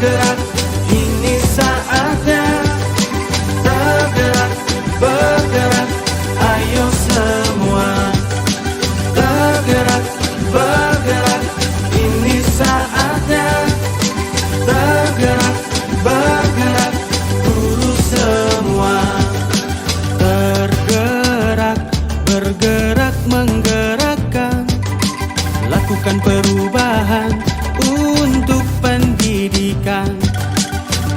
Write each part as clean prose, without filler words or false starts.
bergerak, ini saatnya. Tergerak, bergerak, ayo semua. Tergerak, bergerak, ini saatnya. Tergerak, bergerak, guru semua. Tergerak, bergerak, menggerakkan. Lakukan perubahan untuk pendidikan.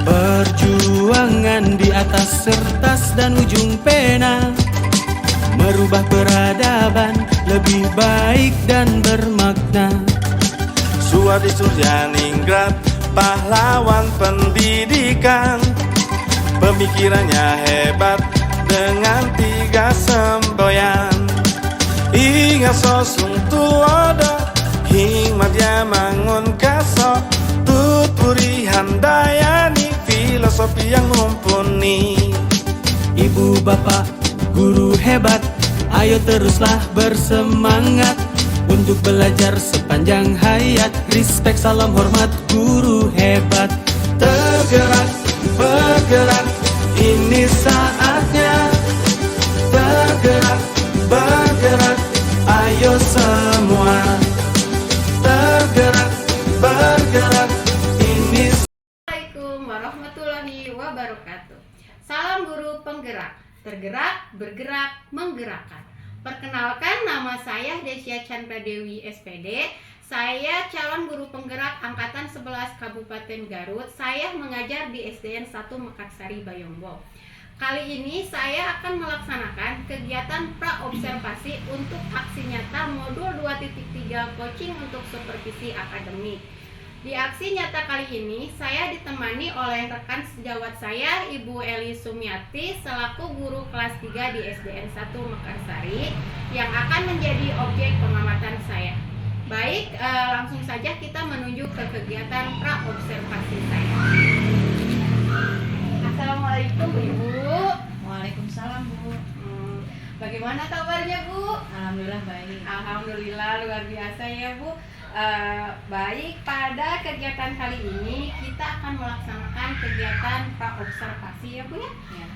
Perjuangan di atas kertas dan ujung pena, merubah peradaban lebih baik dan bermakna. Suadi Suryaningrat, pahlawan pendidikan. Pemikirannya hebat dengan 3 semboyan. Ingat sosung tulodo, hikmat dia mangun kaso. Tuturi handayani, filosofi yang mumpuni. Ibu bapak guru hebat, ayo teruslah bersemangat untuk belajar sepanjang hayat. Respect, salam hormat, guru hebat. Tergerak, bergerak, ini saatnya. Tergerak, bergerak, ayo semua. Tergerak, bergerak, ini. Assalamualaikum warahmatullahi wabarakatuh. Salam guru penggerak, tergerak, bergerak, menggerakkan. Perkenalkan, nama saya Desya Chandra Dewi SPD. Saya calon guru penggerak angkatan 11 Kabupaten Garut. Saya mengajar di SDN 1 Mekarsari Bayombo. Kali ini saya akan melaksanakan kegiatan praobservasi untuk aksi nyata modul 2.3 coaching untuk supervisi akademik. Di aksi nyata kali ini saya ditemani oleh rekan sejawat saya, Ibu Eli Sumiati selaku guru kelas 3 di SDN 1 Mekarsari yang akan menjadi objek pengamatan saya. Baik, langsung saja kita menuju ke kegiatan praobservasi saya. Assalamualaikum Ibu. Waalaikumsalam Bu. Bagaimana kabarnya Bu? Alhamdulillah baik. Alhamdulillah luar biasa ya Bu. Baik, pada kegiatan kali ini kita akan melaksanakan kegiatan praobservasi ya Bu ya.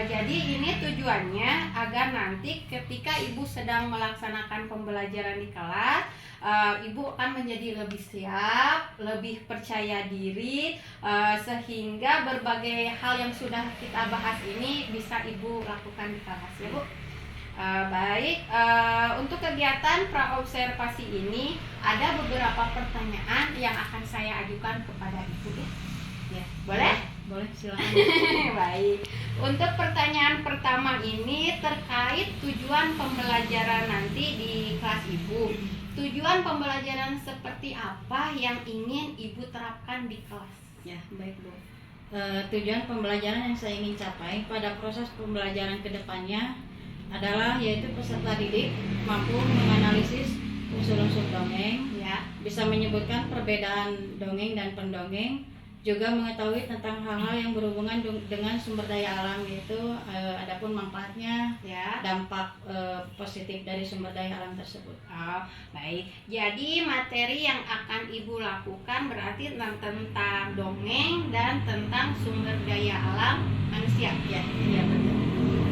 Jadi ini tujuannya agar nanti ketika Ibu sedang melaksanakan pembelajaran di kelas, Ibu akan menjadi lebih siap, lebih percaya diri, sehingga berbagai hal yang sudah kita bahas ini bisa Ibu lakukan di kelas ya Bu. Baik, untuk kegiatan praobservasi ini ada beberapa pertanyaan yang akan saya ajukan kepada Ibu ya. Ya, boleh? Boleh, silakan. Baik. Untuk pertanyaan pertama ini terkait tujuan pembelajaran nanti di kelas Ibu. Tujuan pembelajaran seperti apa yang ingin Ibu terapkan di kelas? Ya, baik Bu. Tujuan pembelajaran yang saya ingin capai pada proses pembelajaran kedepannya adalah yaitu peserta didik mampu menganalisis unsur-unsur dongeng, Ya. bisa menyebutkan perbedaan dongeng dan pendongeng, juga mengetahui tentang hal-hal yang berhubungan dengan sumber daya alam, yaitu adapun manfaatnya, Ya. dampak positif dari sumber daya alam tersebut. Oh, baik. Jadi materi yang akan Ibu lakukan berarti tentang dongeng dan tentang sumber daya alam manusia. Ya, iya betul.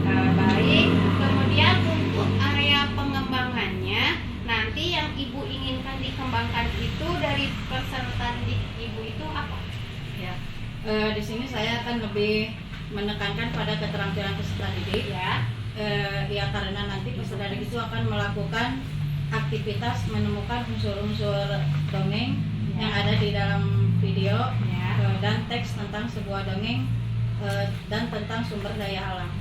Baik. Kemudian untuk area pengembangannya nanti yang Ibu inginkan dikembangkan itu dari peserta didik Ibu itu apa? Ya, di sini saya akan lebih menekankan pada keterampilan peserta didik. Ya. Ya karena nanti peserta didik itu akan melakukan aktivitas menemukan unsur-unsur dongeng yang ada di dalam video, dan teks tentang sebuah dongeng, dan tentang sumber daya alam.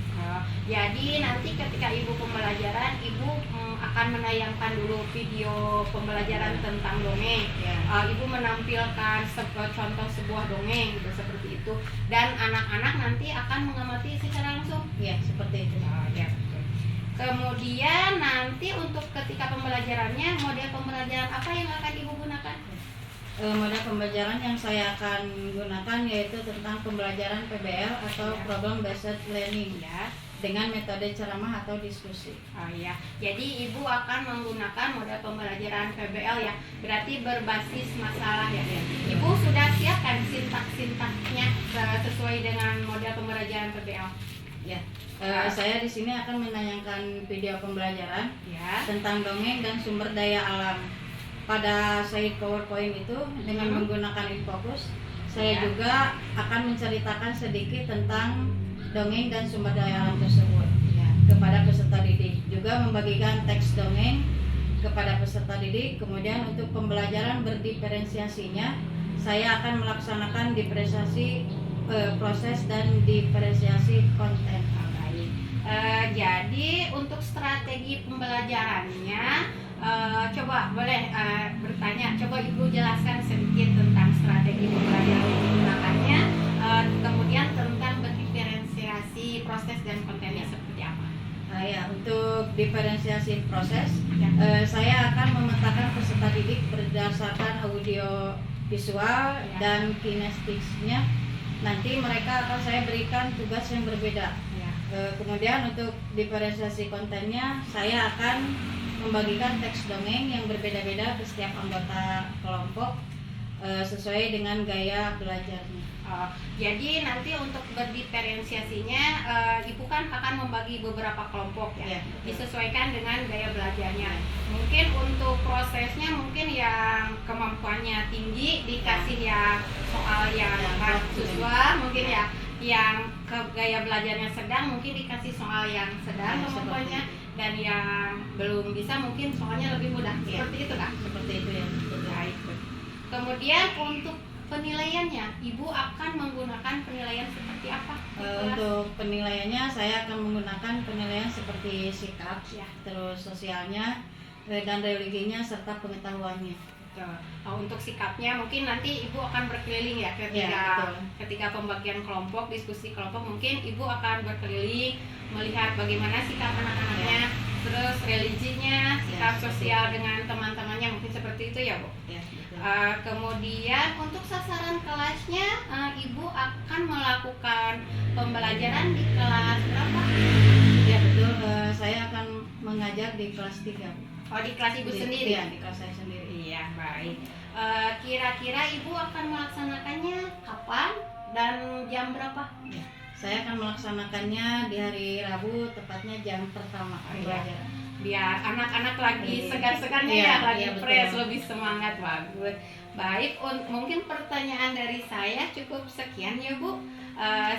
Jadi nanti ketika Ibu pembelajaran, Ibu akan menayangkan dulu video pembelajaran tentang dongeng. Ibu menampilkan contoh sebuah dongeng gitu, seperti itu. Dan anak-anak nanti akan mengamati secara langsung. Ya, seperti itu. Ya. Kemudian nanti untuk ketika pembelajarannya, model pembelajaran apa yang akan Ibu gunakan? Model pembelajaran yang saya akan gunakan yaitu tentang pembelajaran PBL atau Problem Based Learning. Ya. dengan metode ceramah atau diskusi. Oh iya, jadi Ibu akan menggunakan model pembelajaran PBL ya, berarti berbasis masalah ya. Ibu sudah siapkan sintaks-sintaksnya sesuai dengan model pembelajaran PBL? Ya, saya di sini akan menayangkan video pembelajaran Ya. tentang dongeng dan sumber daya alam. Pada slide PowerPoint itu dengan menggunakan infocus, saya juga akan menceritakan sedikit tentang dongeng dan sumber daya alam tersebut kepada peserta didik. Juga membagikan teks dongeng kepada peserta didik. Kemudian untuk pembelajaran berdiferensiasinya, saya akan melaksanakan diferensiasi proses dan diferensiasi konten. Baik. Jadi untuk strategi pembelajarannya, coba boleh bertanya. Coba Ibu jelaskan sedikit tentang strategi pembelajaran yang digunakannya, kemudian tentang berdiferensiasi proses dan kontennya seperti apa. Ya, untuk diferensiasi proses, saya akan memetakan peserta didik berdasarkan audio, visual, dan kinestetiknya. Nanti mereka akan saya berikan tugas yang berbeda. Kemudian untuk diferensiasi kontennya, saya akan membagikan teks dongeng yang berbeda-beda ke setiap anggota kelompok sesuai dengan gaya belajarnya. Jadi nanti untuk berdiferensiasinya, Ibu kan akan membagi beberapa kelompok ya, disesuaikan dengan gaya belajarnya. Mungkin untuk prosesnya mungkin yang kemampuannya tinggi dikasih yang soal yang siswa, mungkin ya yang ke gaya belajarnya sedang mungkin dikasih soal yang sedang kemampuannya, dan yang belum bisa mungkin soalnya lebih mudah. Seperti itu Kak? Seperti itu ya. Baik. Kemudian untuk penilaiannya, Ibu akan menggunakan penilaian seperti apa? Untuk penilaiannya, saya akan menggunakan penilaian seperti sikap, terus sosialnya, dan religinya, serta pengetahuannya. Untuk sikapnya mungkin nanti Ibu akan berkeliling ya ketika pembagian kelompok, diskusi kelompok, mungkin Ibu akan berkeliling melihat bagaimana sikap anak-anaknya, terus religinya, sikap sosial dengan teman-temannya, mungkin seperti itu ya Bu. Kemudian untuk sasaran kelasnya, Ibu akan melakukan pembelajaran di kelas berapa? Ya betul, saya akan mengajar di kelas 3. Oh, di kelas Ibu sendiri? Iya, di kelas saya sendiri. Iya, baik. Kira-kira Ibu akan melaksanakannya kapan dan jam berapa? Saya akan melaksanakannya di hari Rabu, tepatnya jam pertama pembelajaran. Biar anak-anak lagi segar-segarnya lagi fresh, lebih semangat. Bagus. Baik, mungkin pertanyaan dari saya cukup sekian ya Bu.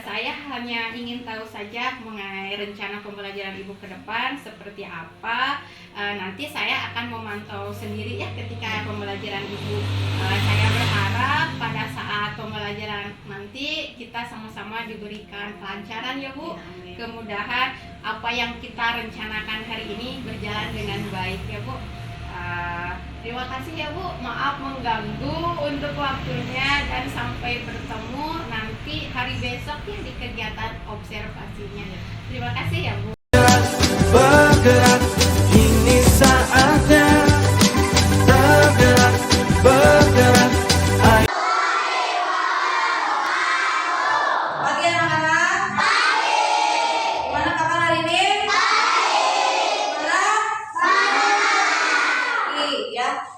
Saya hanya ingin tahu saja mengenai rencana pembelajaran Ibu ke depan seperti apa. Nanti saya akan memantau sendiri ya ketika pembelajaran Ibu. Saya berharap pada saat pembelajaran nanti kita sama-sama diberikan kelancaran ya Bu. Kemudahan apa yang kita rencanakan hari ini berjalan dengan baik ya Bu. Terima kasih ya Bu, maaf mengganggu untuk waktunya, dan sampai bertemu nanti hari besok ya di kegiatan observasinya. Terima kasih ya Bu. Bergerak, ini saatnya tergerak, bergerak. Pagi anak-anak. Gimana kabar hari ini? Ya.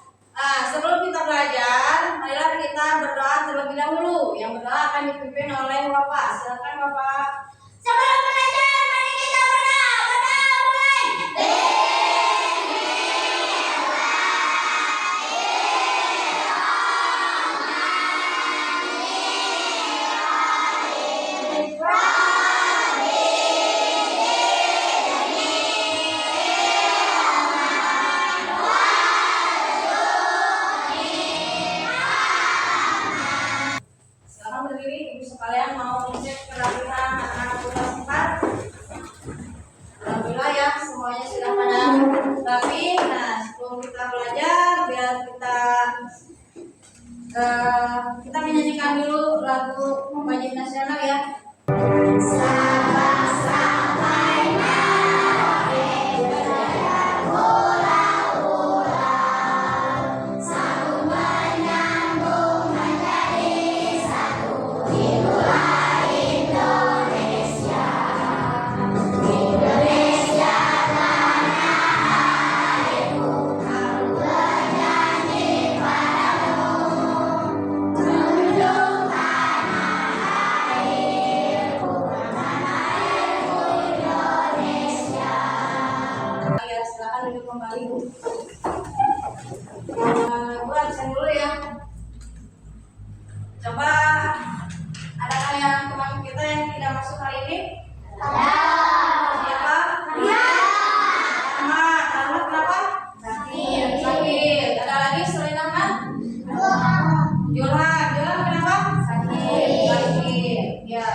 Sebelum kita belajar, marilah kita berdoa terlebih dahulu. Yang berdoa akan dipimpin oleh Bapak. Silakan Bapak. Sebelum belajar, mari kita berdoa. Berdoa mulai. Sekarang berdiri, ibu sekalian mau cek kerapihan anak-anak udah sempat. Alhamdulillah ya, semuanya sudah pada rapi. Nah, sebelum kita belajar, biar kita menyanyikan dulu lagu wajib nasional ya. Indonesia. Buat sen dulu ya. Coba adakah yang teman kita yang tidak masuk hari ini? Ada. Siapa? Iya. Ahmad. Ahmad kenapa? Sakit. Sakit. Ada lagi selain Ahmad? Johan. Johan kenapa? Sakit. Sakit. Ya.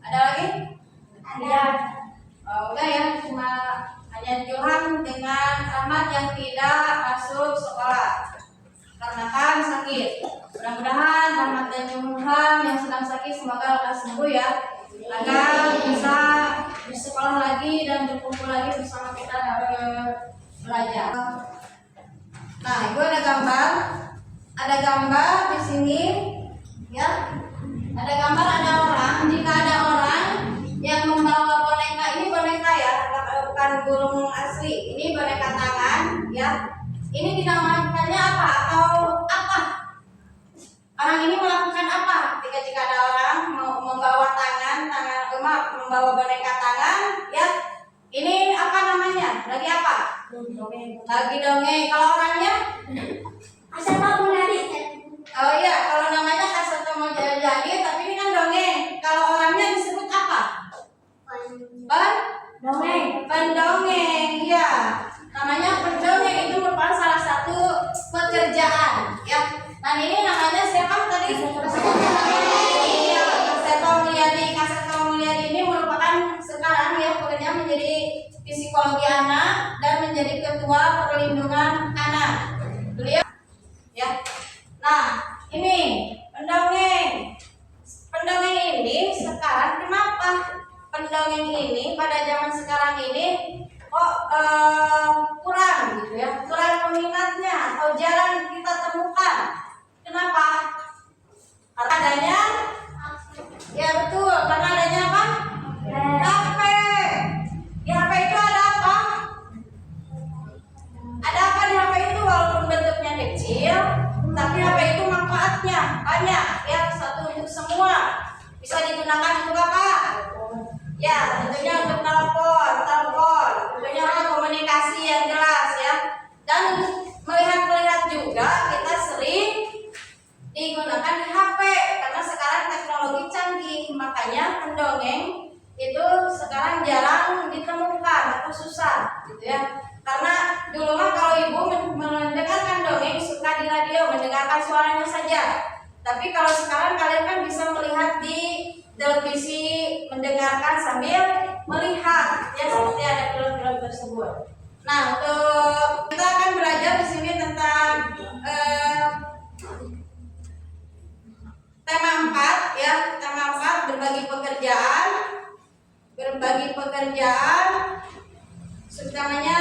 Ada lagi? Ada. Oh, udah ya, cuma hanya Johan dengan Ahmad yang tidak masuk sekolah karena kan sakit. Mudah-mudahan Ahmad dan Johan yang sedang sakit semoga lekas sembuh ya, agar bisa bersekolah lagi dan berkumpul lagi bersama kita belajar. Nah, ibu ada gambar di sini ya. Ada gambar, ada orang. Jika ada orang yang membawa boneka, ini boneka ya, bukan burung asli. Ini boneka tangan ya. Ini dinamakannya apa atau apa? Orang ini melakukan apa? Jika ada orang mau membawa membawa boneka tangan ya. Ini apa namanya? Lagi apa? Lagi dongeng. Kalau orangnya? Asal mau jadi. Oh iya, kalau namanya asal mau jadi, tapi ini kan dongeng. Kalau orangnya disebut apa? Pendongeng, ya. Namanya pendongeng, itu merupakan salah satu pekerjaan, ya. Nah ini namanya siapa tadi? Iya, Kak Mulyadi ini merupakan sekarang ya pekerjaan menjadi psikologi anak dan menjadi ketua perlindungan anak. Beliau, ya. Nah ini pendongeng. Pendongeng ini sekarang kenapa? Pendongeng ini pada zaman sekarang ini kok kurang gitu ya, kurang peminatnya atau jarang kita temukan. Kenapa? Karena adanya, ya betul, karena adanya apa? HP. Di HP itu ada apa? Ada apa di HP itu? Walaupun bentuknya kecil, tapi HP itu manfaatnya banyak ya, satu untuk semua. Bisa digunakan untuk apa? Ya, tentunya untuk telepon, tentunya untuk komunikasi yang jelas ya. Dan melihat juga kita sering digunakan di HP karena sekarang teknologi canggih, makanya pendongeng itu sekarang jarang ditemukan atau susah gitu ya. Karena dulu mah kalau ibu mendengarkan dongeng suka di radio, mendengarkan suaranya saja. Tapi kalau sekarang kalian kan bisa melihat di televisi, mendengarkan sambil melihat ya, seperti ada film-film tersebut. Nah, untuk kita akan belajar di sini tentang tema 4 ya, tema 4 berbagi pekerjaan, utamanya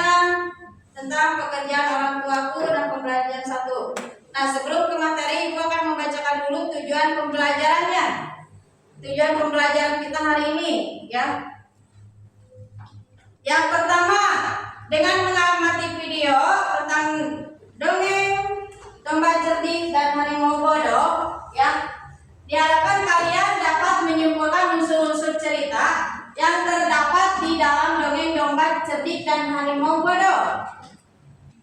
tentang pekerjaan orang tuaku dan pembelajaran 1. Nah, sebelum ke materi, Ibu akan membacakan dulu tujuan pembelajarannya. Tujuan pembelajaran kita hari ini ya. Yang pertama, dengan mengamati video tentang dongeng, domba cerdik dan harimau bodoh ya, diharapkan kalian dapat menyimpulkan unsur-unsur cerita yang terdapat di dalam dongeng domba cerdik dan harimau bodoh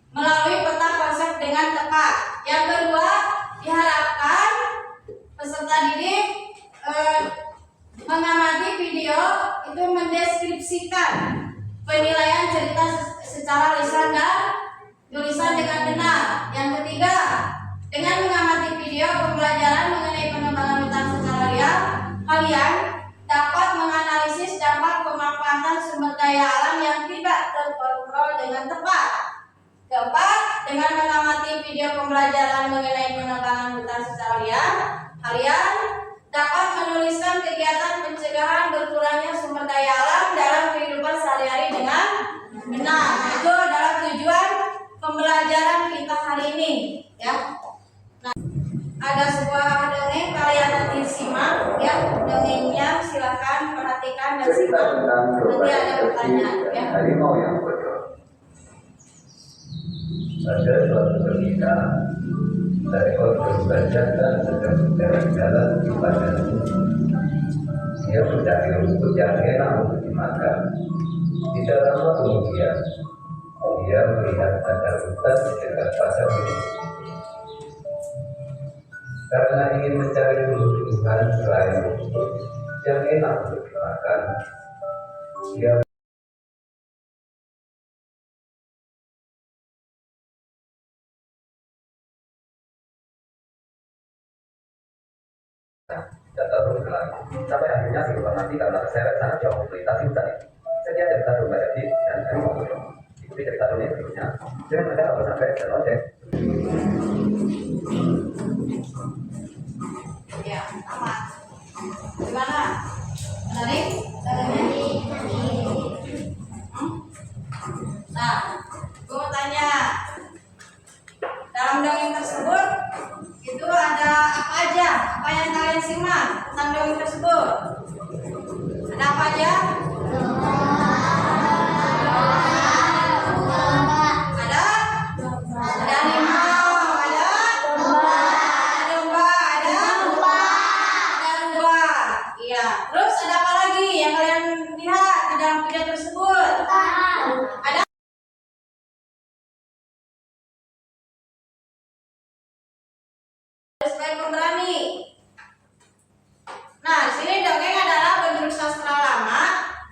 melalui peta konsep dengan tepat. Yang kedua, diharapkan peserta didik mengamati video itu mendeskripsikan penilaian cerita secara lisan dan tulisan dengan benar. Yang ketiga, dengan mengamati video pembelajaran mengenai pengembangan hutan secara real, kalian dapat menganalisis dampak pemanfaatan sumber daya alam yang tidak terkontrol dengan tepat. Keempat, dengan mengamati video pembelajaran mengenai pengembangan hutan secara real, kalian dapat menuliskan kegiatan pencegahan berkurangnya sumber daya alam dalam kehidupan sehari-hari dengan benar. Itu adalah tujuan pembelajaran kita hari ini ya. Nah, ada sebuah dongeng, kalian nanti simak ya dongengnya, silakan perhatikan dan simak. Nanti ada pertanyaan ya. Harimau yang bodoh. Pada suatu ketika seekor domba jantan sedang berjalan-jalan di padang. Dia mencari rumput yang enak untuk dimakan. Tidak lama kemudian Dia melihat ada hutan di dekat pasar ini. Karena ingin mencari tumbuhan selain rumput yang enak untuk dimakan, dia dan terus berlari. Sampai akhirnya si lubang mati karena terseret sangat jauh melintasi hutan itu. Sekian cerita domba jadi dan hari komodo. Ikuti cerita dunia berikutnya dengan mendengar obrolan sampai dan lonceng. Ya, aman. Gimana? Menarik? Nah, gue mau tanya, dalam dongeng tersebut itu ada apa aja? Apa yang kalian simak tentang dongeng tersebut? Ada apa aja? Ada harimau, ada domba, ada rubah. Iya. Terus ada apa lagi yang kalian lihat di dalam video tersebut? Ada sebagai pemberani. Nah, di sini dongeng adalah bentuk sastra lama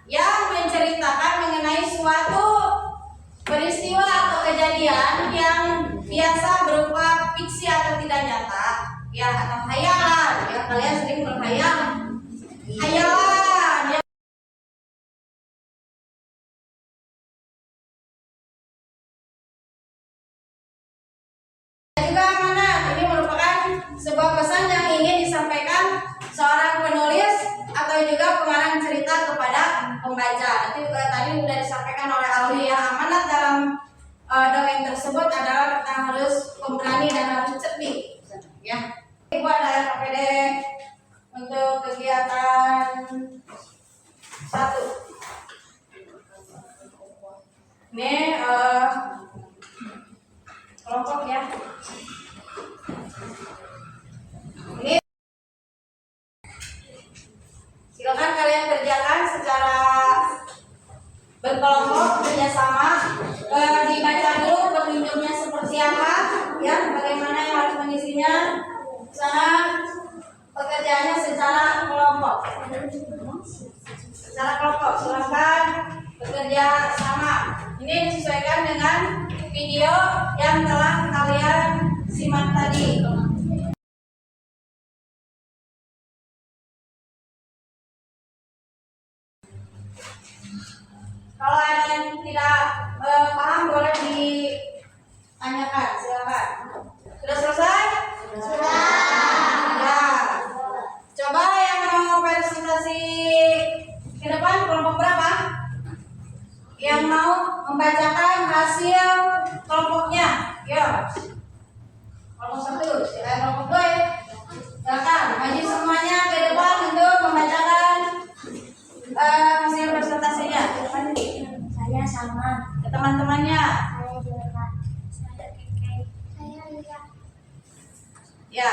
yang menceritakan mengenai suatu peristiwa atau kejadian yang biasa berupa fiksi atau tidak nyata, ya, atau hayalan. Ya, kalian sering berhayal. Hayalan. Ya. Juga mana? Ini merupakan sebuah pesan yang ingin disampaikan seorang penulis atau juga pengarang cerita kepada pembaca. Nanti tadi sudah disampaikan oleh Alwi ya, amanat dalam dongeng tersebut adalah kita harus pemberani dan harus cerdik. Ya, ibu ada KPD untuk kegiatan 1. Ini kelompok ya. Ini silakan kalian kerjakan secara berkelompok kerjasama. Dibaca dulu petunjuknya seperti apa, ya, bagaimana yang harus mengisinya. Sana pekerjaannya secara kelompok. Secara kelompok silakan bekerja sama. Ini disesuaikan dengan video yang telah kalian simak tadi. Kalau ada yang tidak paham boleh ditanyakan, silakan. Sudah selesai? Sudah. Coba yang mau presentasi ke depan kelompok berapa? Yang mau membacakan hasil kelompoknya, ya. Kelompok 1, kelompok 2 ya. Silakan maju semuanya ke depan untuk membacakan hasil presentasinya. Saya sama. Ke teman-temannya. Saya juga. Saya Keke. Saya Lia. Ya,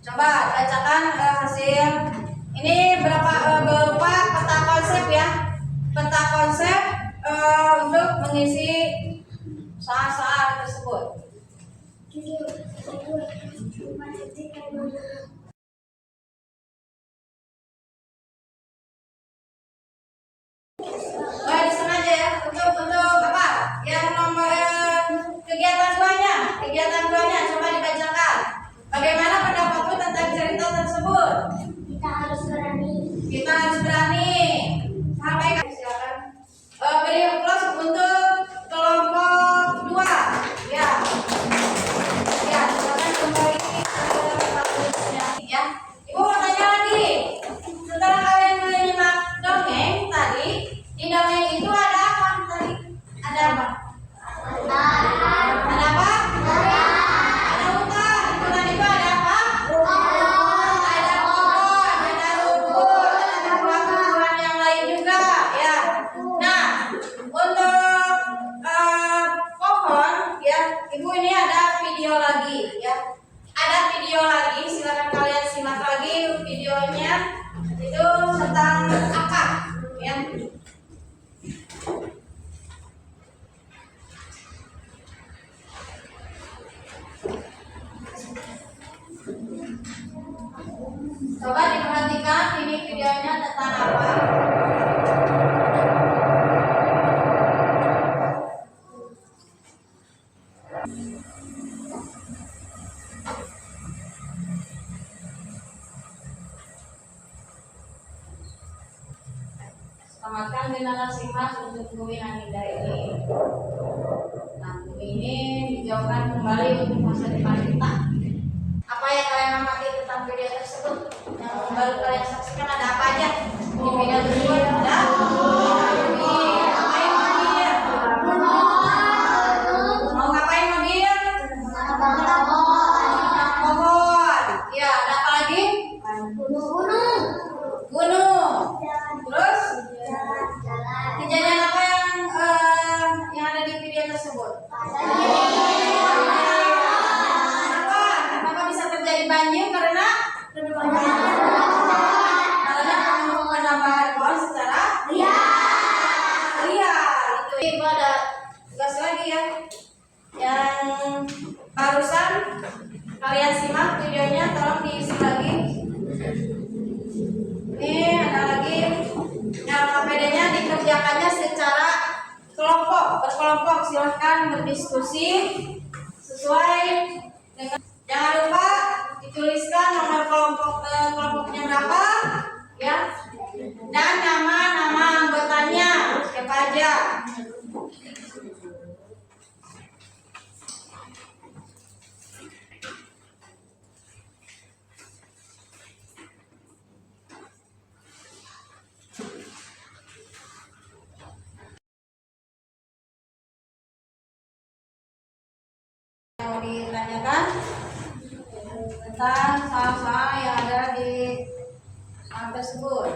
coba bacakan hasil. Ini berupa peta konsep ya. Peta konsep untuk mengisi soal-soal tersebut. Judul. Cuma titik dulu. Disengaja ya untuk apa? Yang nomor kegiatan 2-nya. Kegiatan 2-nya coba dibacakan. Bagaimana pendapatmu tentang cerita tersebut? Kita harus berani. Kita harus berani. Sampaikan silakan. Beri aplaus untuk kelompok 2. Ya. Ya, silakan kembali ke tempat duduknya ya. Ibu mau tanya lagi. Setelah kalian menyimak dongeng tadi, di dongeng itu ada apa tadi? Ada apa? Ada apa? Ada hutan. Hutan itu ada apa? Ada pohon, ada rumput, ada tumbuhan-tumbuhan yang lain juga, ya. Nah, untuk pohon, ya, ibu ini ada video lagi, ya. Ada video lagi, silakan kalian simak lagi videonya. Itu tentang apa, ya? Coba diperhatikan ini videonya tentang apa? Selamatkan generasi emas untuk bumi yang indah ini. Nah, bumi ini dijauhkan kembali untuk masa depan kita. Apa yang kalian amati tentang video tersebut? Yang baru kalian saksikan ada apa aja di video tersebut? Ada mobil. Ngapain mobil? Mau ngapain mobil? Menanam pohon. Ya, ada apa lagi? Gunung. Terus kejadian apa yang ada di video tersebut? Kenapa bisa terjadi banjir? Karena penambahan pohon secara liar. Itu ada tugas lagi ya, yang barusan kalian simak videonya, tolong diisi lagi. Ini ada lagi, LKPD-nya dikerjakannya secara berkelompok. Silahkan berdiskusi sesuai dengan. Jangan lupa dituliskan nomor kelompoknya berapa, ya, dan nama anggotanya siapa aja. Mau ditanyakan tentang saham-saham yang ada di saham tersebut.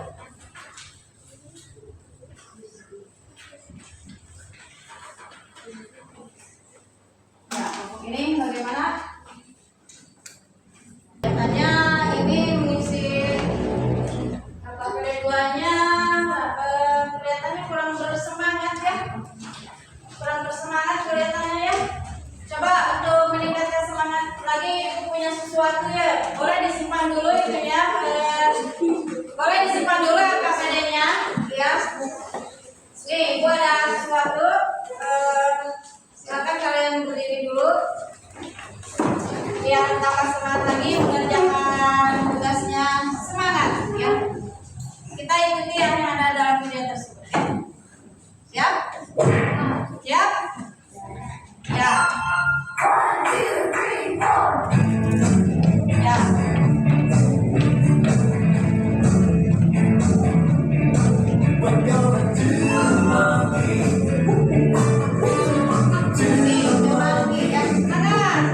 Ya, ini bagaimana? Katanya ini mengisi KPD 2-nya kelihatannya kurang bersemangat ya. Kurang bersemangat kelihatannya ya. Coba untuk meningkatkan semangat lagi, ibu punya sesuatu ya. Boleh disimpan dulu itunya, boleh disimpan dulu KPD-nya, ya. Nih, ibu ada sesuatu. Silakan kalian berdiri dulu. Biar tambah semangat lagi mengerjakan tugasnya, semangat, ya. Kita ikuti yang ada dalam video tersebut. Ya. Siap? Siap? Ya. Ya. Ini coba lagi ya. Kanan.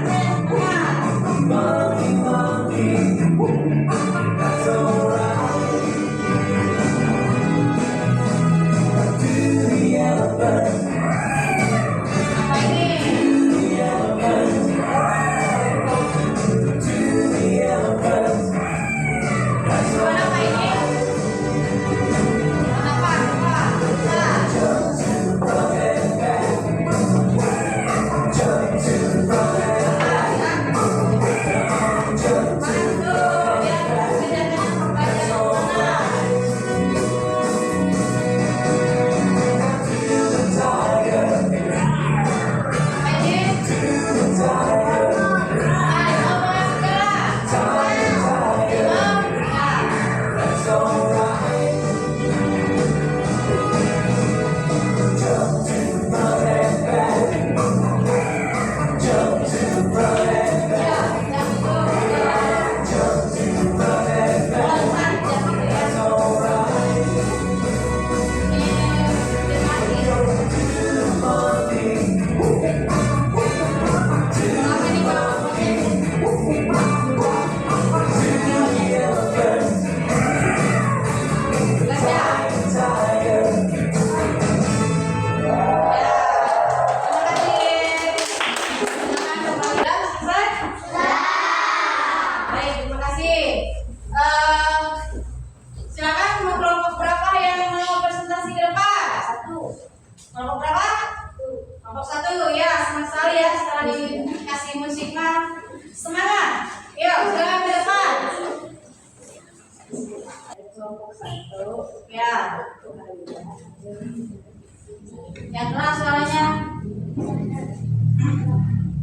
Yang keras suaranya.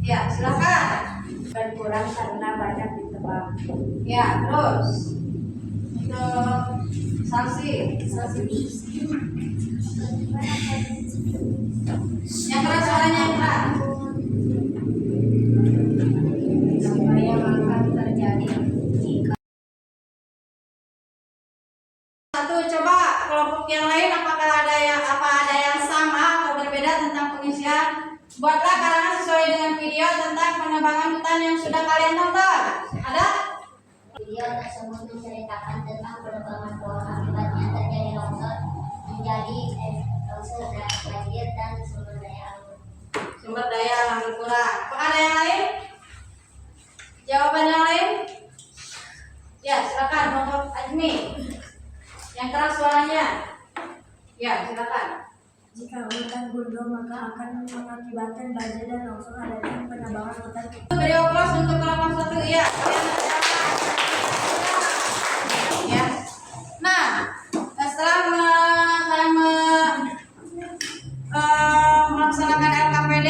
Ya, silakan. Berkurang karena banyak ditebak. Ya, terus untuk sanksi. Yang keras suaranya yang keras. Apa yang akan terjadi jika Satu, coba kelompok yang lain apakah ada yang sama atau berbeda tentang pengisian? Buatlah karangan sesuai dengan video tentang penebangan hutan yang sudah kalian tonton. Ada? video tersebut menceritakan tentang penebangan pohon akibatnya terjadi longsor dan banjir dan sumber daya alam. Sumber daya alam berkurang. Apakah ada yang lain? Jawaban yang lain? Ya, silakan kelompok Ajmi. Yang keras suaranya. Ya, silakan. Jika hutan gundul maka akan mengakibatkan banjir dan longsor adanya penebangan hutan. Beri aplaus untuk kelompok 1. Ya, kalian ada ya. Nah, setelah melaksanakan LKPD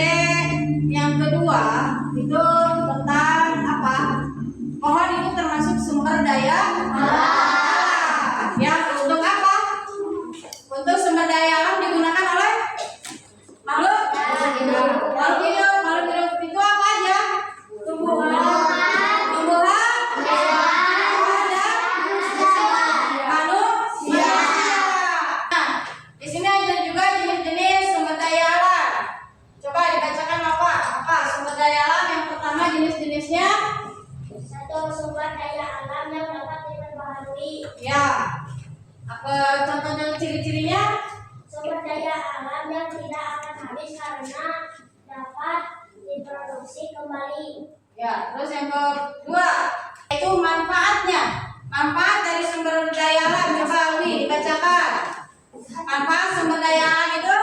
yang kedua itu tentang apa? Pohon itu termasuk sumber daya alam. Ya, untuk apa? Untuk sumber daya alam digunakan oleh makhluk hidup. Makhluk hidup itu apa aja? Tumbuhan, manusia. Nah, di sini ada juga jenis-jenis sumber daya alam. Coba dibacakan apa sumber daya alam yang pertama jenis-jenisnya? 1. Sumber daya alam yang dapat diperbaharui. Ya. Apa contoh dan ciri-cirinya? Sumber daya alam yang tidak akan habis karena dapat diproduksi kembali. Ya, terus yang kedua itu manfaatnya. Manfaat dari sumber daya alam coba Uli dibacakan. Manfaat sumber daya alam itu?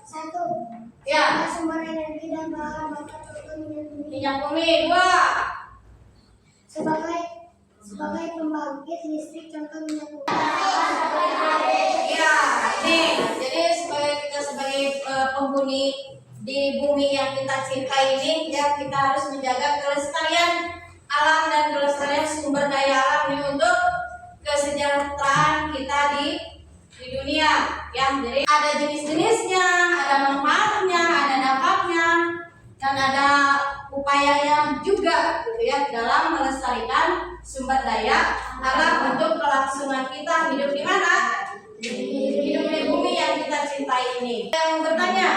1. Ya, Sumber energi dan bahan bakar minyak bumi. 2. sebagai pembangkit listrik, contoh minyak bumi. Ya, ini jadi kita sebagai penghuni di bumi yang kita cintai ini, ya kita harus menjaga kelestarian alam dan kelestarian sumber daya alam ini untuk kesejahteraan kita di dunia. Ya, jadi ada jenis-jenisnya, ada manfaatnya, ada dampaknya, dan ada upayanya juga, gitu ya, dalam melestarikan sumber daya alam untuk kelangsungan kita hidup di mana? Hidup di bumi yang kita cintai ini. Yang bertanya,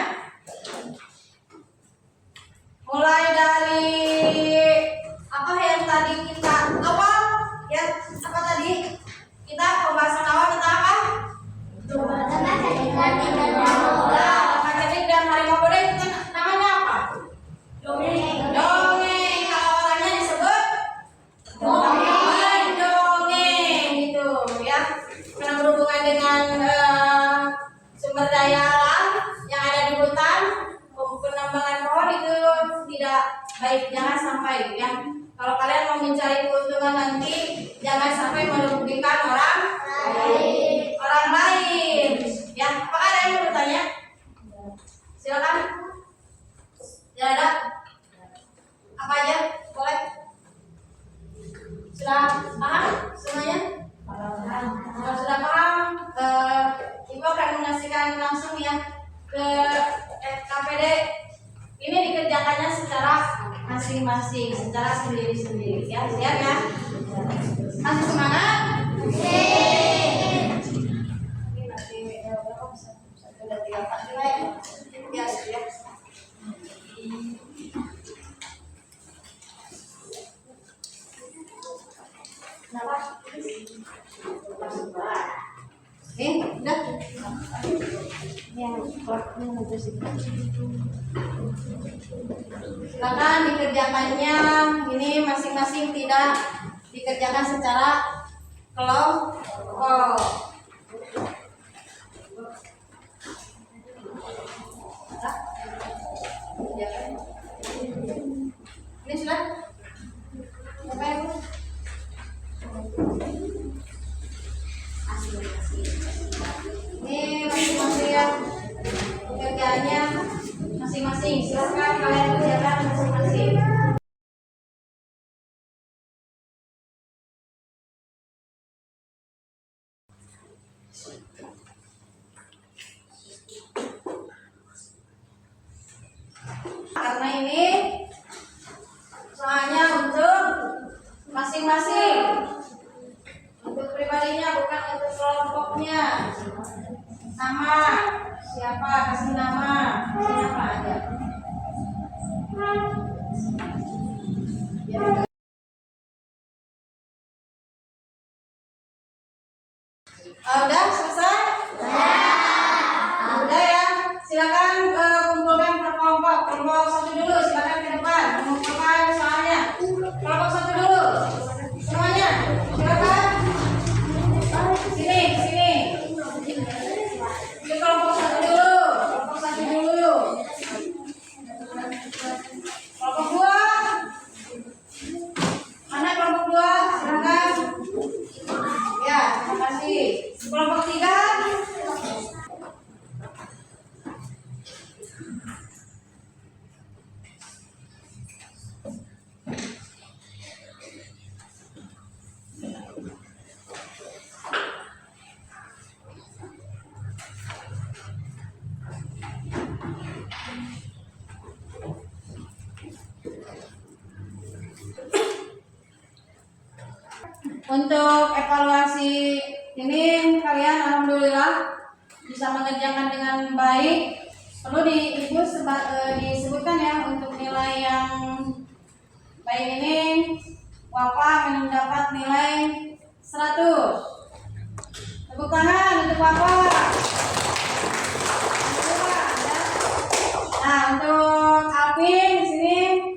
mulai dari apa yang tadi kita awal, ya apa tadi kita pembahasan awal tentang apa? Macedik dan harimau bodai itu namanya apa? Dongeng. Kalau orangnya disebut dongeng gitu ya. Karena berhubungan dengan sumber daya alam yang ada di hutan, penambangan pohon itu tidak baik, jangan sampai ya. Kalau kalian mau mencari keuntungan nanti, jangan sampai merugikan orang lain. Ya, apakah ada yang mau bertanya? Silakan. Tidak ada? Apa aja? Boleh? Sudah paham semuanya? Kalau sudah paham, Ibu akan menyaksikan langsung ya ke KPD. Ini dikerjakannya secara masing-masing, secara sendiri-sendiri ya. Siap ya? Masih semangat? Ya, siap. Kenapa? Udah. Silakan dikerjakannya. Ini masing-masing tidak dikerjakan secara kelompok. Ini sudah. Siapa yang ini masing-masing yang kerjanya Udah selesai? Udah ya. Silakan kumpulkan per kelompok. Kelompok 1 dulu, silakan ke depan. Mengumpulkan soalnya. Kelompok 1 dulu. Semuanya, silakan. Sini, sini. Ini kelompok 1 dulu. Kelompok 1 dulu. Kelompok 2. Mana kelompok 2? Silakan. Ya, terima kasih. Kelompok 3. Untuk evaluasi ini kalian alhamdulillah bisa mengerjakan dengan baik. Perlu disebutkan ya untuk nilai yang baik ini Wafa mendapat nilai 100. Tepuk tangan untuk Wafa. Nah, untuk Alvin di sini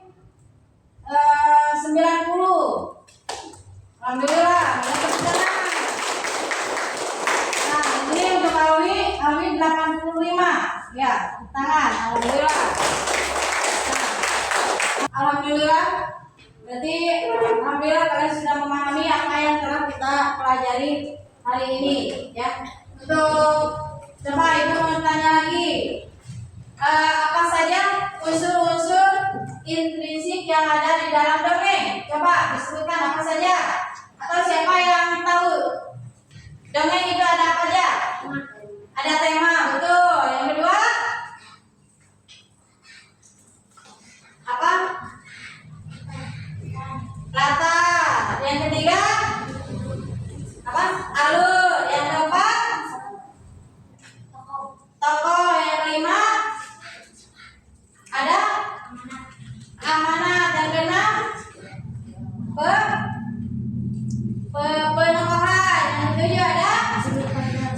90. Alhamdulillah, tepuk tangan. Nah, ini untuk Alwi 85. Ya, tepuk tangan. Alhamdulillah. Nah, alhamdulillah. Berarti alhamdulillah kalian sudah memahami apa yang telah kita pelajari hari ini, ya. Untuk coba Ibu mau tanya lagi. Apa saja unsur-unsur intrinsik yang ada di dalam dongeng? Coba disebutkan apa saja. Atau siapa yang tahu dongeng itu ada apa aja? Ada tema, betul. Yang kedua apa? Latar. Yang ketiga apa? Alur. Yang keempat tokoh. Yang kelima ada amanat. Yang keenam penokohan. Yang ketujuh ada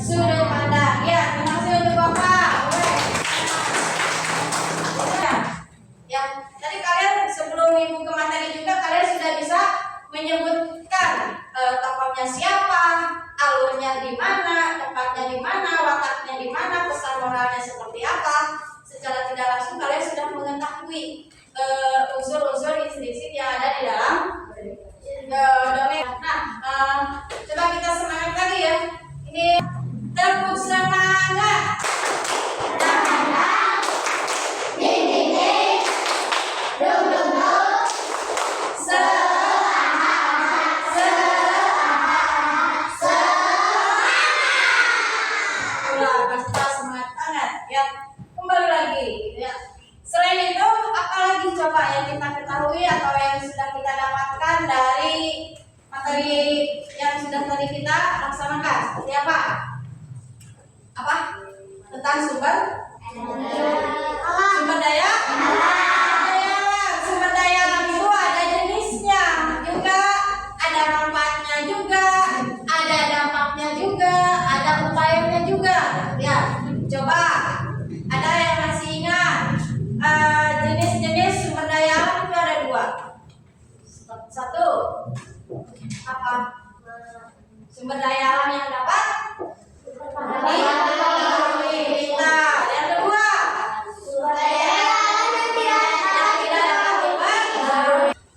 sudut pandang. Ya, terima kasih untuk Bapak. Ya, tadi kalian sebelum Ibu ke materi juga kalian sudah bisa menyebutkan tokohnya siapa, alurnya di mana, tempatnya di mana, wataknya di mana, pesan moralnya seperti apa. Secara tidak langsung kalian sudah mengetahui unsur-unsur intrinsik yang ada di dalam dongeng. Nah, coba kita semangat lagi ya. Ini tepuk semangat. Semangat banget ya. Kembali lagi ya. Selain itu, apalagi coba yang kita ketahui atau yang sudah kita dapatkan dari materi yang sudah tadi kita laksanakan? Seperti apa? Apa? Tentang sumber daya? Sumber daya alam itu ada jenisnya juga, ada manfaatnya juga, ada dampaknya juga, ada upayanya juga. Ya, coba ada yang masih ingat jenis-jenis sumber daya alam itu ada 2. Satu, apa? Sumber daya alam yang dapat kita. Yang kedua, sumber daya alam yang tidak dapat kita.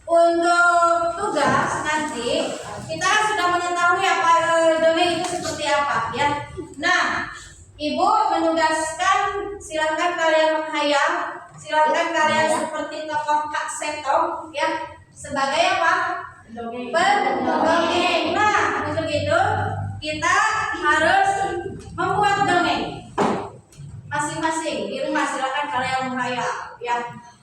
Untuk tugas nanti kita sudah mengetahui apa dongeng itu seperti apa, ya. Nah, Ibu menugaskan, silakan kalian menghayal, silakan kalian seperti tokoh Kak Seto, ya, sebagai apa? Pendongeng. Nah, untuk itu kita harus membuat dongeng masing-masing di rumah. Silakan kalian menghayal, ya.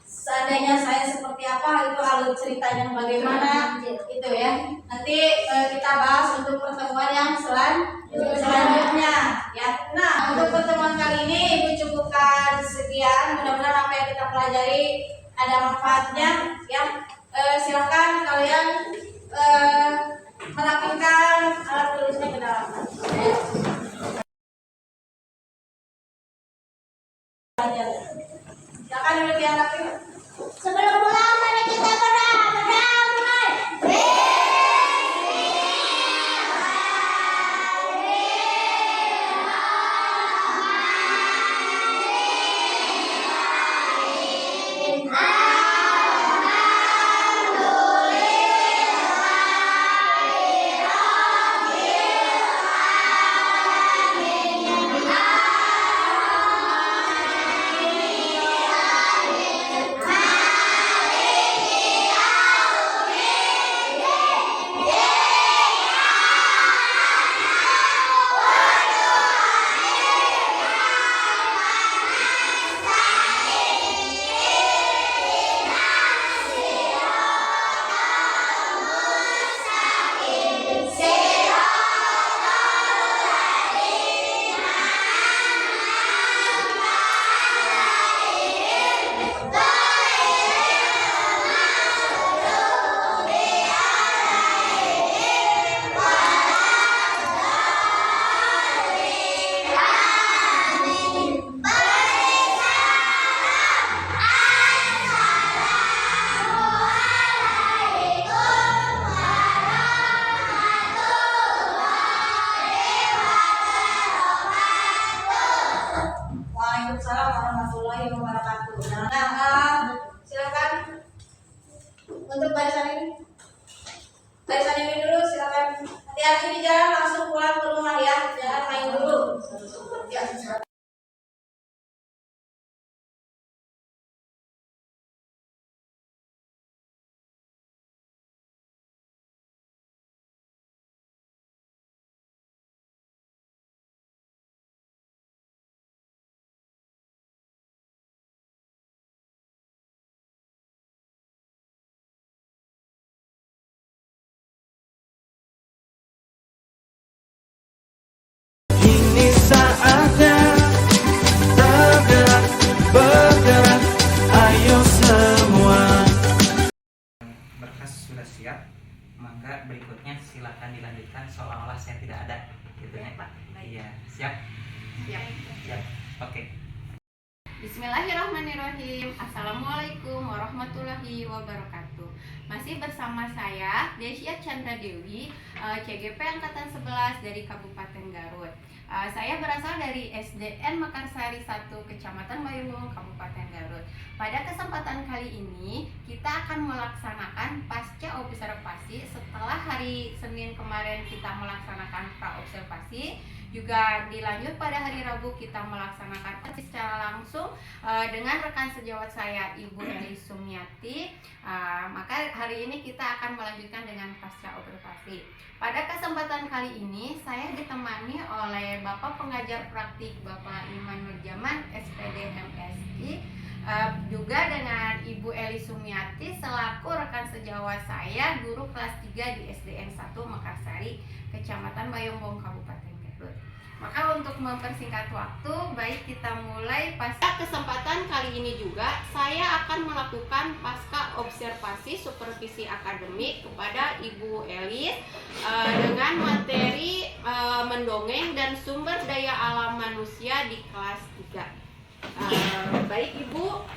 Seandainya saya seperti apa, itu alur ceritanya bagaimana, itu ya. Nanti kita bahas untuk pertemuan yang selanjutnya, ya. Nah, untuk pertemuan kali ini Ibu cukupkan sekian. Mudah-mudahan apa yang kita pelajari ada manfaatnya, ya. Silakan kalian merapikan alat tulisnya ke dalam. Barisan ini dulu, silakan. Hati-hati di jalan, langsung pulang ke rumah ya. Jangan main dulu. Ya. Ini saatnya tergerak, bergerak, ayo semua. Berkas sudah siap, maka berikutnya silakan dilanjutkan seolah-olah saya tidak ada, gitu ya Pak. Iya, siap. Siap. Oke. Bismillahirrahmanirrahim. Assalamualaikum warahmatullahi wabarakatuh. Masih bersama saya Desya Chandra Dewi, CGP Angkatan 11 dari Kabupaten Garut. Saya berasal dari SDN Mekarsari 1 Kecamatan Bayungung, Kabupaten Garut. Pada kesempatan kali ini kita akan melaksanakan pasca observasi. Setelah hari Senin kemarin kita melaksanakan pra-observasi, juga dilanjut pada hari Rabu kita melaksanakan secara langsung dengan rekan sejawat saya Ibu Eli Sumiati. Maka hari ini kita akan melanjutkan dengan pasca observasi. Pada kesempatan kali ini saya ditemani oleh Bapak Pengajar Praktik Bapak Iman Nurjaman SPD MSI, juga dengan Ibu Eli Sumiati selaku rekan sejawat saya guru kelas 3 di SDN 1 Mekarsari Kecamatan Bayungung, Kabupaten Garut. Maka untuk mempersingkat waktu, baik kita mulai. Pasca kesempatan kali ini juga saya akan melakukan pasca observasi supervisi akademik kepada Ibu Eli dengan materi mendongeng dan sumber daya alam manusia di kelas 3. Baik Ibu,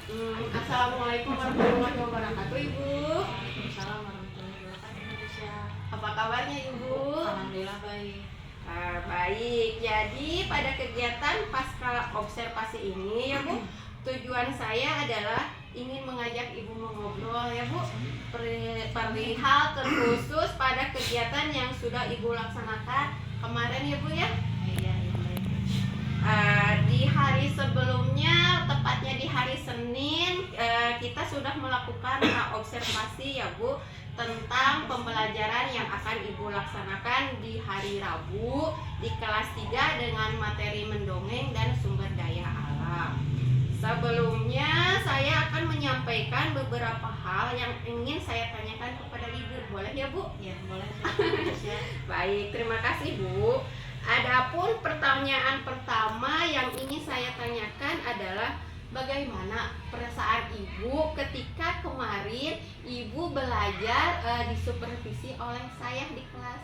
Assalamualaikum warahmatullahi wabarakatuh Ibu. Assalamualaikum warahmatullahi wabarakatuh. Apa kabarnya Ibu? Alhamdulillah baik. Baik, jadi pada kegiatan pasca observasi ini ya Bu, tujuan saya adalah ingin mengajak Ibu mengobrol ya Bu, perihal terkhusus pada kegiatan yang sudah Ibu laksanakan kemarin ya Bu ya. Iya, baik. Di hari sebelumnya, tepatnya di hari Senin, kita sudah melakukan observasi ya Bu tentang pembelajaran yang akan Ibu laksanakan di hari Rabu di kelas 3 dengan materi mendongeng dan sumber daya alam. Sebelumnya saya akan menyampaikan beberapa hal yang ingin saya tanyakan kepada Ibu. Boleh ya Bu? Ya, boleh. Baik, terima kasih Bu. Adapun pertanyaan pertama yang ingin saya tanyakan adalah bagaimana perasaan Ibu ketika kemarin Ibu belajar disupervisi oleh saya di kelas?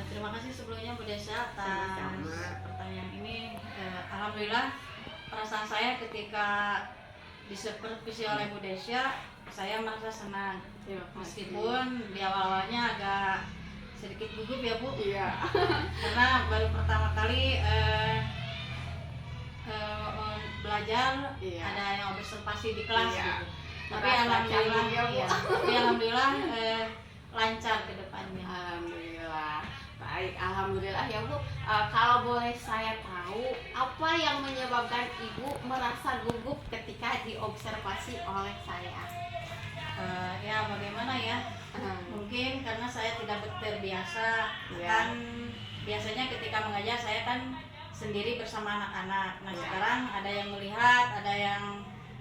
Terima kasih sebelumnya Bu Desya atas Sama-sama. pertanyaan ini. Alhamdulillah perasaan saya ketika disupervisi oleh Bu Desya, saya merasa senang. Meskipun di awal-awalnya agak sedikit gugup ya Bu. Iya. Karena baru pertama kali belajar, Iya. ada yang observasi di kelas Iya. gitu. Tapi Merasa alhamdulillah, canggung ya, Bu. iya. Tapi alhamdulillah lancar ke depannya. Alhamdulillah. Baik, alhamdulillah ya Bu. Kalau boleh saya tahu, apa yang menyebabkan Ibu merasa gugup ketika diobservasi oleh saya? Ya bagaimana ya? Mungkin karena saya tidak terbiasa. Iya. Kan biasanya ketika mengajar saya kan sendiri bersama anak-anak. Nah Iya. sekarang ada yang melihat, ada yang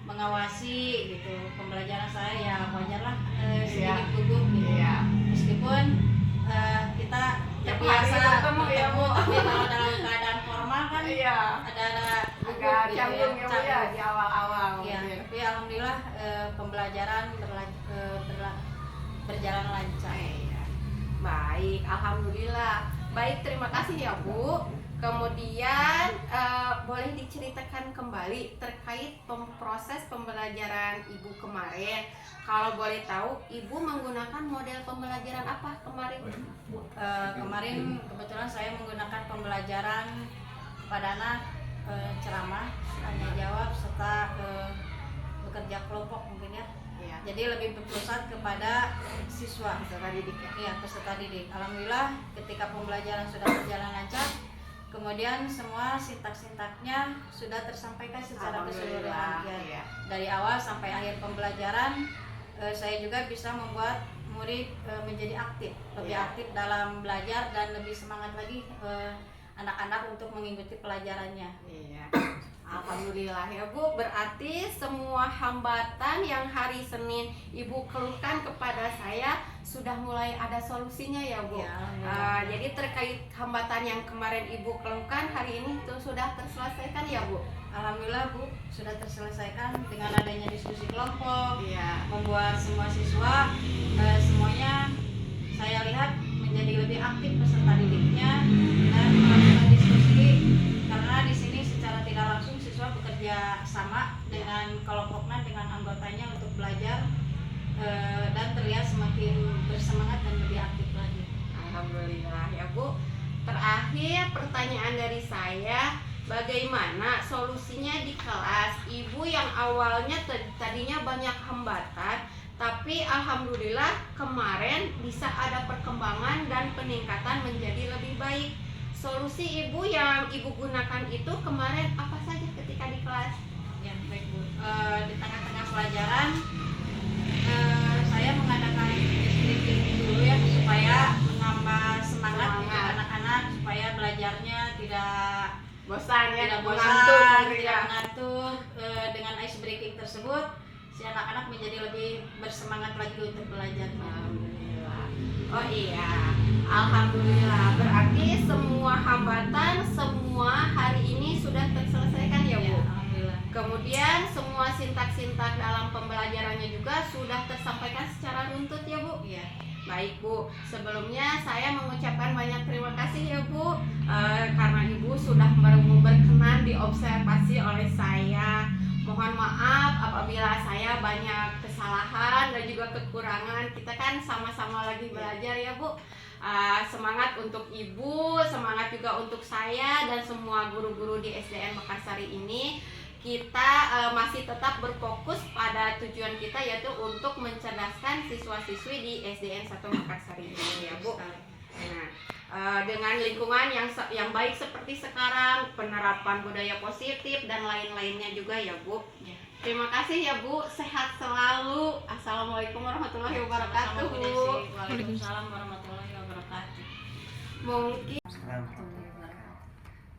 mengawasi gitu pembelajaran saya, ya wajarlah sedikit gugup gitu. Iya. Meskipun kita Tiap terbiasa hari ketemu ya, Bu. tapi kalau dalam keadaan formal kan Iya. ada gugup Agak gitu canggung ya Bu ya canggung. di awal-awal. Iya, mungkin. tapi alhamdulillah pembelajaran berjalan lancar. Iya. Baik, alhamdulillah. Baik, terima kasih ya Bu. Kemudian boleh diceritakan kembali terkait proses pembelajaran Ibu kemarin. Kalau boleh tahu, Ibu menggunakan model pembelajaran apa kemarin? Kemarin kebetulan saya menggunakan pembelajaran kepada anak, ceramah, tanya jawab serta bekerja kelompok mungkin ya. Iya. Jadi lebih berpusat kepada siswa. Peserta didik ya. Iya, peserta didik. Alhamdulillah ketika pembelajaran sudah berjalan lancar, kemudian semua sintak-sintaknya sudah tersampaikan secara keseluruhan. Ya, Iya. dari awal sampai akhir pembelajaran, saya juga bisa membuat murid menjadi aktif, lebih Iya. aktif dalam belajar dan lebih semangat lagi anak-anak untuk mengikuti pelajarannya. Iya. Alhamdulillah ya Bu, berarti semua hambatan yang hari Senin Ibu keluhkan kepada saya sudah mulai ada solusinya ya Bu. Ya, alhamdulillah. Jadi terkait hambatan yang kemarin Ibu keluhkan hari ini itu sudah terselesaikan ya Bu. Alhamdulillah Bu, sudah terselesaikan dengan adanya diskusi kelompok, Iya. membuat semua siswa semuanya saya lihat menjadi lebih aktif peserta didiknya dan melakukan diskusi, karena di sini secara tidak langsung siswa bekerja sama dengan kelompoknya, dengan anggotanya untuk belajar dan terlihat semakin bersemangat dan lebih aktif lagi. Alhamdulillah ya Bu. Terakhir pertanyaan dari saya, bagaimana solusinya di kelas? Ibu yang awalnya tadinya banyak hambatan, tapi alhamdulillah kemarin bisa ada perkembangan dan peningkatan menjadi lebih baik. Solusi Ibu yang Ibu gunakan itu kemarin apa saja ketika di kelas? Ya, baik Bu. Di tengah-tengah pelajaran saya mengadakan speaking dulu ya, supaya menambah semangat untuk Semangat. anak-anak, supaya belajarnya tidak Bosan ya, tidak mengantuk bosan, gitu tidak ya. mengantuk. Dengan ice breaking tersebut, si anak-anak menjadi lebih bersemangat lagi untuk belajar. Alhamdulillah. Oh iya, alhamdulillah. Berarti semua hambatan semua hari ini sudah terselesaikan ya Bu. Alhamdulillah. Kemudian semua sintak-sintak dalam pembelajarannya juga sudah tersampaikan secara runtut ya Bu. Iya. Baik Bu, sebelumnya saya mengucapkan banyak terima kasih ya Bu, karena Ibu sudah berkenan diobservasi oleh saya. Mohon maaf apabila saya banyak kesalahan dan juga kekurangan. Kita kan sama-sama lagi belajar ya Bu. Semangat untuk Ibu, semangat juga untuk saya dan semua guru-guru di SDN Mekarsari ini. Kita masih tetap berfokus pada tujuan kita, yaitu untuk mencerdaskan siswa-siswi di SDN 1 Mekarsari ini ya Bu. Nah, dengan lingkungan yang baik seperti sekarang, penerapan budaya positif dan lain-lainnya juga ya Bu. Ya. Terima kasih ya Bu, sehat selalu. Assalamualaikum warahmatullahi wabarakatuh. Sama-sama, Bu Desi. Waalaikumsalam warahmatullahi wabarakatuh. Mungkin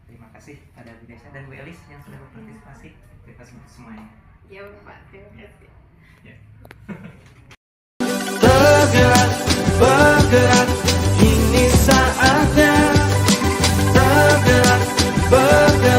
Terima kasih pada Bu Desa dan Bu Elis yang sudah berpartisipasi. Terima kasih semuanya. ya Pak, terima kasih. Ya.